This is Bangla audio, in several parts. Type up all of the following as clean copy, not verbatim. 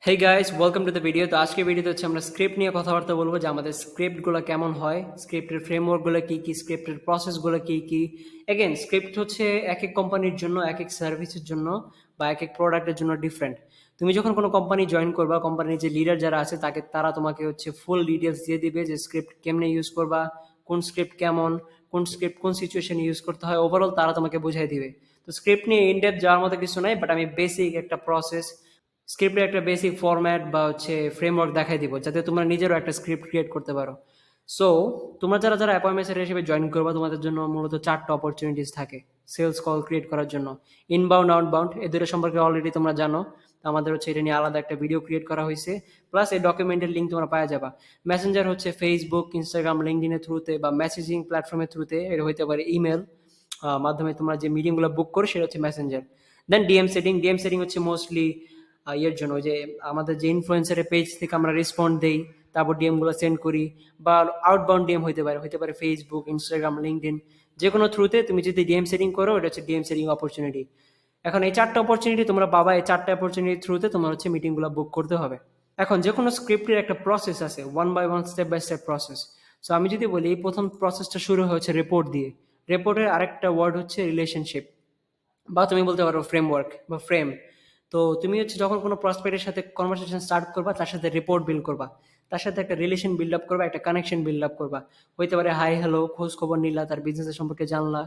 Hey guys, welcome to the video. তো আজকে ভিডিওতে হচ্ছে আমরা স্ক্রিপ্ট নিয়ে কথাবার্তা বলবো যে আমাদের স্ক্রিপ্টগুলো কেমন হয়, স্ক্রিপ্টের ফ্রেমওয়ার্কগুলো কী কী, স্ক্রিপ্টের প্রসেসগুলো কী কী। এগেন স্ক্রিপ্ট হচ্ছে এক এক কোম্পানির জন্য, এক এক সার্ভিসের জন্য বা এক এক প্রোডাক্টের জন্য ডিফারেন্ট। তুমি যখন কোনো কোম্পানি জয়েন করবা, কোম্পানির যে লিডার যারা আছে তারা তোমাকে হচ্ছে ফুল ডিটেলস দিয়ে দিবে যে স্ক্রিপ্ট কেমনে ইউজ করবা, কোন স্ক্রিপ্ট কেমন, কোন স্ক্রিপ্ট কোন সিচুয়েশনে ইউজ করতে হয়, ওভারঅল তারা তোমাকে বুঝাই দিবে। তো স্ক্রিপ্ট নিয়ে ইনডেপথ যাওয়ার মতো কিছু নাই, বাট আমি বেসিক একটা প্রসেস, স্ক্রিপ্টের একটা বেসিক ফরম্যাট বা হচ্ছে ফ্রেমওয়ার্ক দেখাই দিব যাতে তোমরা নিজেরও একটা স্ক্রিপ্ট ক্রিয়েট করতে পারো। সো তোমরা যারা যারা অ্যাপয়েন্টমেন্ট সেটার হিসেবে জয়েন করবা, তোমাদের জন্য মূলত 4টা অপরচুনিটিস থাকে সেলস কল ক্রিয়েট করার জন্য। ইনবাউন্ড, আউটবাউন্ড এই দুটো সম্পর্কে অলরেডি তোমরা জানো। তো আমাদের হচ্ছে এটা নিয়ে আলাদা একটা ভিডিও ক্রিয়েট করা হয়েছে, প্লাস এই ডকুমেন্টের লিঙ্ক তোমরা পাওয়া যাবা। মেসেঞ্জার হচ্ছে ফেসবুক, ইনস্টাগ্রাম, লিঙ্কডিনের থ্রুতে বা মেসেজিং প্ল্যাটফর্মের থ্রুতে, এটা হইতে পারে ইমেল মাধ্যমে তোমরা যে মিটিংগুলো বুক করো সেটা হচ্ছে মেসেঞ্জার। দেন ডিএম সেটিং হচ্ছে মোস্টলি ইয়ের জন্য, ওই যে আমাদের যে ইনফ্লুয়েন্সারের পেজ থেকে আমরা রেসপন্ড দেই, তারপর ডিএমগুলো সেন্ড করি, বা আউটবাউন্ড ডিএম হইতে পারে ফেসবুক, ইনস্টাগ্রাম, লিঙ্কডিন, যে কোনো থ্রুতে তুমি যদি ডিএম সেটিং করো এটা হচ্ছে ডিএম সেটিং অপরচুনিটি। এখন এই 4টা অপরচুনিটি তোমরা পাবা, এই 4টা অপরচুনিটির থ্রুতে তোমার হচ্ছে মিটিংগুলো বুক করতে হবে। এখন যে কোনো স্ক্রিপ্টের একটা প্রসেস আছে, one by one, step by step process. So আমি যদি বলি, এই প্রথম প্রসেসটা শুরু হয়েছে রিপোর্ট দিয়ে। রিপোর্টের আরেকটা ওয়ার্ড হচ্ছে রিলেশনশিপ, বা তুমি বলতে পারো ফ্রেমওয়ার্ক বা ফ্রেম। তো তুমি হচ্ছে যখন কোনো প্রসপেক্টের সাথে কনভারসেশন স্টার্ট করবা, তার সাথে রিপোর্ট বিল্ড করবা, তার সাথে একটা রিলেশন বিল্ড আপ করবা, একটা কানেকশন বিল্ড আপ করবা। হইতে পারে হাই হ্যালো, খোঁজ খবর নিলা, তার বিজনেসের সম্পর্কে জানলা।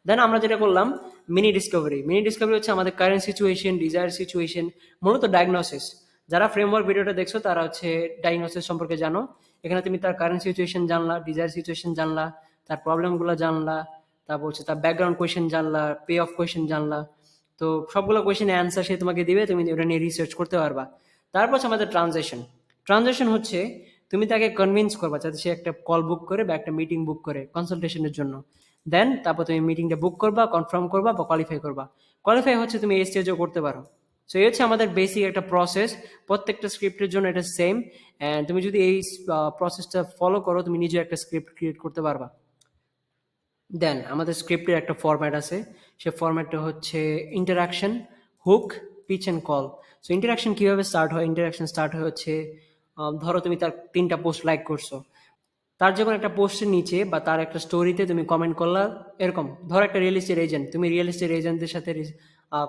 দেন আমরা যেটা করলাম, মিনি ডিসকভারি হচ্ছে আমাদের কারেন্ট সিচুয়েশন, ডিজায়ার সিচুয়েশন, মূলত ডায়াগনোসিস। যারা ফ্রেমওয়ার্ক ভিডিওটা দেখছো তারা হচ্ছে ডায়াগনোসিস সম্পর্কে জানো। এখানে তুমি তার কারেন্ট সিচুয়েশন জানলা, ডিজায়ার সিচুয়েশন জানলা, তার প্রবলেমগুলো জানলা, তারপর হচ্ছে তার ব্যাকগ্রাউন্ড কোয়েশ্চেন জানলা, পে অফ কোয়েশ্চেন জানলা। তো সবগুলো কোয়েশ্চেনের অ্যান্সার সে তোমাকে দিবে, তুমি ওটা নিয়ে রিসার্চ করতে পারবা। তারপর হচ্ছে আমাদের ট্রানজেকশন হচ্ছে তুমি তাকে কনভিন্স করবা যাতে সে একটা কল বুক করে বা একটা মিটিং বুক করে কনসালটেশনের জন্য। দেন তারপর তুমি মিটিংটা বুক করবা, কনফার্ম করবা বা কোয়ালিফাই করবা। কোয়ালিফাই হচ্ছে তুমি এই স্টেজেও করতে পারো। সো এই হচ্ছে আমাদের বেসিক একটা প্রসেস, প্রত্যেকটা স্ক্রিপ্টের জন্য এটা সেম। অ্যান্ড তুমি যদি এই প্রসেসটা ফলো করো, তুমি নিজে একটা স্ক্রিপ্ট ক্রিয়েট করতে পারবা। দেন আমাদের স্ক্রিপ্টের একটা ফরম্যাট আছে, সে ফরম্যাটটা হচ্ছে interaction, hook, pitch and call. So interaction কীভাবে স্টার্ট হয়? ইন্টারাকশন স্টার্ট হয় হচ্ছে, ধরো তুমি তার 3টা পোস্ট লাইক করছো, তার যখন একটা পোস্টের নিচে বা তার একটা স্টোরিতে তুমি কমেন্ট করলা, এরকম ধর একটা রিয়েল এস্টেট এজেন্ট, তুমি রিয়েল এস্টেট এজেন্টদের সাথে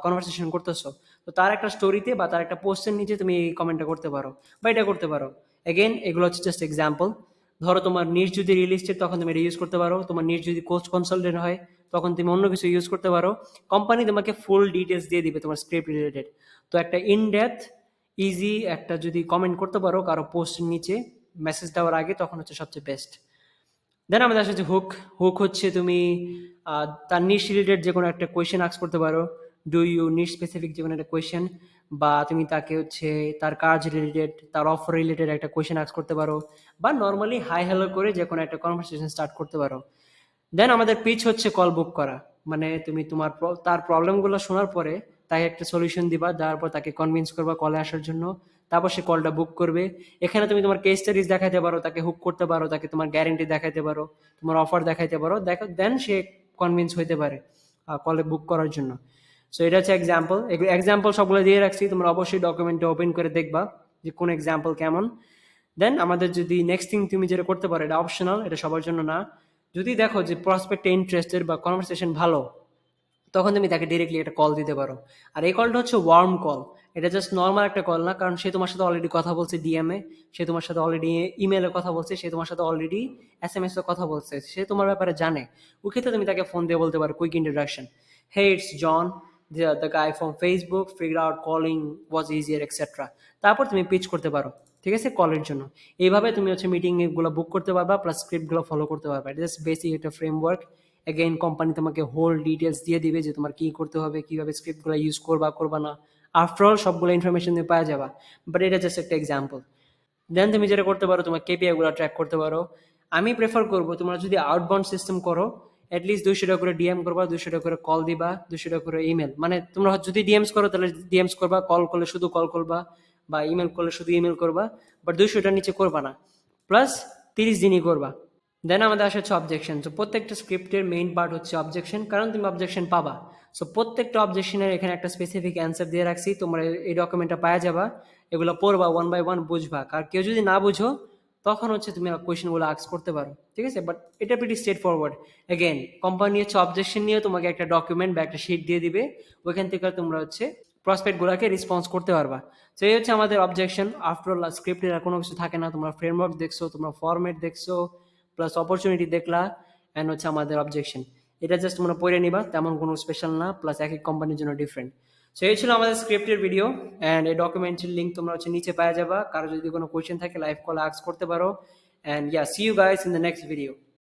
কনভারসেশন করতেছো, তো তার একটা স্টোরিতে বা তার একটা পোস্টের নিচে তুমি এই কমেন্টটা করতে পারো বা এটা করতে পারো। এগেন এগুলো হচ্ছে জাস্ট এক্সাম্পল। ধরো তোমার নিজ যদি রিয়েল এস্টেট, তখন তুমি এটা ইউজ করতে পারো। তোমার নিজ যদি কোচ কনসালটেন্ট হয়, তখন তুমি অন্য কিছু ইউজ করতে পারো। কোম্পানি তোমাকে ফুল ডিটেলস দিয়ে দিবে তোমার স্ক্রিপ্ট রিলেটেড। তো একটা ইন ডেপথ, ইজি একটা যদি কমেন্ট করতে পারো কারো পোস্টের নিচে মেসেজ দেওয়ার আগে, তখন হচ্ছে সবচেয়ে বেস্ট। দেন আমাদের আসছে হুক। হুক হচ্ছে তুমি তার নিশ রিলেটেড যে কোনো একটা কোয়েশ্চেন আস্ক করতে পারো। ডু ইউ নিড স্পেসিফিক যে কোনো একটা কোয়েশ্চেন, বা তুমি তাকে হচ্ছে তার কাজ রিলেটেড, তার অফার রিলেটেড একটা কোয়েশ্চেন আস্ক করতে পারো, বা নর্মালি হাই হ্যালো করে যে কোনো একটা কনভারসেশন স্টার্ট করতে পারো। দেন আমাদের পিচ হচ্ছে কল বুক করা। মানে তুমি তোমার তার প্রবলেমগুলো শোনার পরে তাকে একটা সলিউশন দিবা, দেওয়ার পর তাকে কনভিন্স করবা কলে আসার জন্য, তারপর সে কলটা বুক করবে। এখানে তুমি তোমার কেস স্টাডিজ দেখাইতে পারো, তাকে হুক করতে পারো, তাকে তোমার গ্যারেন্টি দেখাইতে পারো, তোমার অফার দেখাইতে পারো, দেখো দেন সে কনভিন্স হইতে পারে কলে বুক করার জন্য। সো এটা হচ্ছে এক্সাম্পল। এক্সাম্পল সবগুলো দিয়ে রাখছি, তোমরা অবশ্যই ডকুমেন্টে ওপেন করে দেখবা যে কোন এক্সাম্পল কেমন। দেন আমাদের যদি নেক্সট থিং তুমি যেটা করতে পারো, এটা অপশনাল, এটা সবার জন্য না। যদি দেখো যে প্রসপেক্টে ইন্টারেস্টেড বা কনভারসেশন ভালো, তখন তুমি তাকে ডিরেক্টলি একটা কল দিতে পারো। আর এই কলটা হচ্ছে ওয়ার্ম কল, এটা জাস্ট নর্মাল একটা কল না, কারণ সে তোমার সাথে অলরেডি কথা বলছে ডিএমএ, সে তোমার সাথে অলরেডি ইমেলে কথা বলছে, সে তোমার সাথে অলরেডি এসএমএস এ কথা বলছে, সে তোমার ব্যাপারে জানে। ওই ক্ষেত্রে তুমি তাকে ফোন দিয়ে বলতে পারো quick introduction, hey it's John, the guy from Facebook, figure out calling was easier etcetera. তারপর তুমি পিচ করতে পারো, ঠিক আছে, কলের জন্য। এইভাবে তুমি হচ্ছে মিটিং গুলো বুক করতে পারবা, প্লাস স্ক্রিপ্টগুলো ফলো করতে পারবা। এটা জাস্ট বেসিক একটা ফ্রেমওয়ার্ক। এগেইন কোম্পানি তোমাকে হোল ডিটেলস দিয়ে দিবে যে তোমার কি করতে হবে, কিভাবে স্ক্রিপ্টগুলো ইউজ করবা করবা না। আফটারঅল সবগুলো ইনফরমেশন তুমি পাওয়া যাবা, বাট এটা জাস্ট একটা এক্সাম্পল। দেন তুমি যেটা করতে পারো, তোমার কেপিআই গুলো ট্র্যাক করতে পারো। আমি প্রেফার করবো তোমরা যদি আউটবাউন্ড সিস্টেম করো, অ্যাটলিস্ট 200 টাকা করে ডিএম করবা, 200 টাকা করে কল দিবা, 200 টাকা করে ইমেল। মানে তোমরা যদি ডিএমস করো তাহলে ডিএমস করবা, কল করলে শুধু কল করবা, বা ইমেল করলে শুধু ইমেল করবা, বাট 200টার নিচে করবা না। প্লাস 30 দিনই করবা। দেন আমাদের আসা হচ্ছে অবজেকশন। তো প্রত্যেকটা স্ক্রিপ্টের মেইন পার্ট হচ্ছে অবজেকশন, কারণ তুমি অবজেকশন পাবা। সো প্রত্যেকটা অবজেকশনের এখানে একটা স্পেসিফিক অ্যান্সার দিয়ে রাখছি, তোমরা এই ডকুমেন্টটা পাওয়া যাবা, এগুলো পড়বা ওয়ান বাই ওয়ান, বুঝবা। আর কেউ যদি না বুঝো তখন হচ্ছে তুমি কোয়েশ্চেনগুলো আস্ক করতে পারো, ঠিক আছে? বাট এটা pretty straight forward. Again company হচ্ছে অবজেকশন নিয়ে তোমাকে একটা ডকুমেন্ট বা একটা শিট দিয়ে দিবে, ওইখান থেকে তোমরা হচ্ছে প্রসপেক্টগুলোকে রেসপন্স করতে পারবা। তো এই হচ্ছে আমাদের অবজেকশন। আফটার অল স্ক্রিপ্টের আর কোনো কিছু থাকে না, তোমরা ফ্রেমওয়ার্ক দেখছো, তোমরা ফরম্যাট দেখছো, প্লাস অপরচুনিটি দেখলা, অ্যান্ড হচ্ছে আমাদের অবজেকশন। এটা জাস্ট তোমরা পড়ে নিবা, তেমন কোনো স্পেশাল না, প্লাস এক এক কোম্পানির জন্য ডিফারেন্ট। সো এই ছিল আমাদের স্ক্রিপ্টের ভিডিও, অ্যান্ড এই ডকুমেন্টের লিঙ্ক তোমরা হচ্ছে নিচে পাওয়া যাবা। কারো যদি কোনো কোয়েশ্চেন থাকে লাইভ কল আস্ক করতে পারো, and see you guys in the next video.